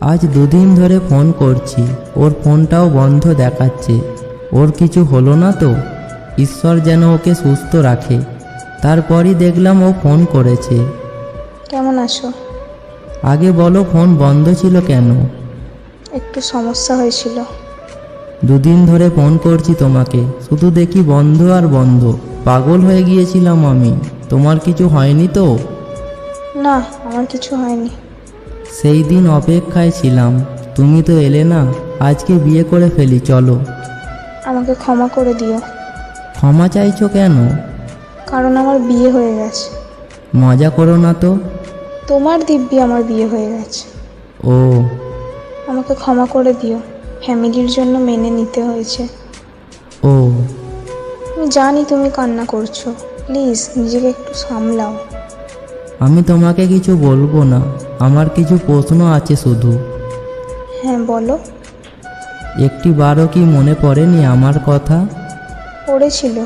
আজ দুদিন ধরে ফোন করছি, ওর ফোনটাও বন্ধ দেখাচ্ছে। ওর কিছু হলো না তো? ঈশ্বর যেন ওকে সুস্থ রাখে। তারপরই দেখলাম ও ফোন করেছে। কেমন আছো? আগে বলো, ফোন বন্ধ ছিল কেন? একটু সমস্যা হয়েছিল। দুদিন ধরে ফোন করছি তোমাকে, শুধু দেখি বন্ধ আর বন্ধ। পাগল হয়ে গিয়েছিলাম আমি। তোমার কিছু হয়নি তো? না, আমার কিছু হয়নি। সেই দিন অপেক্ষায় ছিলাম, তুমি তো এলে না। আজকে বিয়ে করে ফেলি, চলো। আমাকে ক্ষমা করে দিও। ক্ষমা চাইছো কেন? কারণ আমার বিয়ে হয়ে গেছে। মজা করো না তো। তোমার দিব্যি আমার বিয়ে হয়ে গেছে। ও, আমাকে ক্ষমা করে দিও, ফ্যামিলির জন্য মেনে নিতে হয়েছে। ও, আমি জানি তুমি কান্না করছো, প্লিজ নিজেকে একটু সামলাও। আমি তোমাকে কিছু বলবো না, আমার কিছু প্রশ্ন আছে শুধু। হ্যাঁ বলো। একটি বারও কি মনে পড়েনি আমার কথা? পড়েছিল।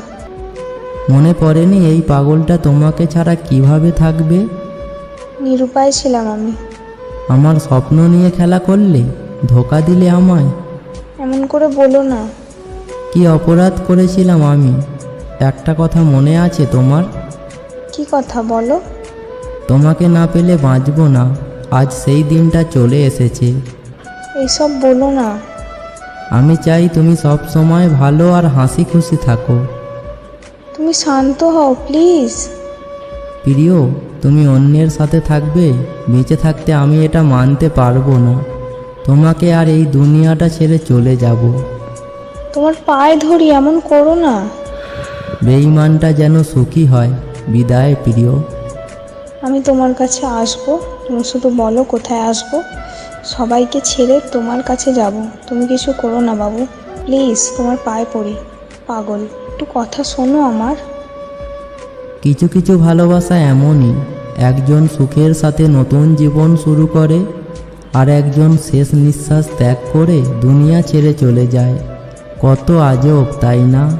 মনে পড়েনি এই পাগলটা তোমাকে ছাড়া কিভাবে থাকবে? নিরুপায় ছিলাম আমি। আমার স্বপ্ন নিয়ে খেলা করলে, ধোঁকা দিলে আমায়। এমন করে বলো না। কি অপরাধ করেছিলাম আমি? একটা কথা মনে আছে তোমার? কি কথা বলো? তোমাকে না পেলে বাঁচব না, আজ সেই দিনটা চলে এসেছে। এইসব বলো না। আমি চাই তুমি সব সময় ভালো আর হাসি খুশি থাকো। তুমি শান্ত হও প্লিজ। প্রিয়, তুমি অন্যের সাথে থাকবে? বেঁচে থাকতে আমি এটা মানতে পারবো না। তোমাকে আর এই দুনিয়াটা ছেড়ে চলে যাব। তোমার পায়ে ধরি, এমন করো না। বেঈমানটা যেন সুখী হয়। বিদায় প্রিয়। আমি তোমার কাছে আসবো, তুমি শুধু বলো কোথায় আসবো। সবাইকে ছেড়ে তোমার কাছে যাব। তুমি কিছু করো না বাবু, প্লিজ তোমার পায়ে পড়ি। পাগল, একটু কথা শোনো আমার। কিছু কিছু ভালোবাসা এমনই, একজন সুখের সাথে নতুন জীবন শুরু করে, আর একজন শেষ নিঃশ্বাস ত্যাগ করে দুনিয়া ছেড়ে চলে যায়। কত আজব, তাই না?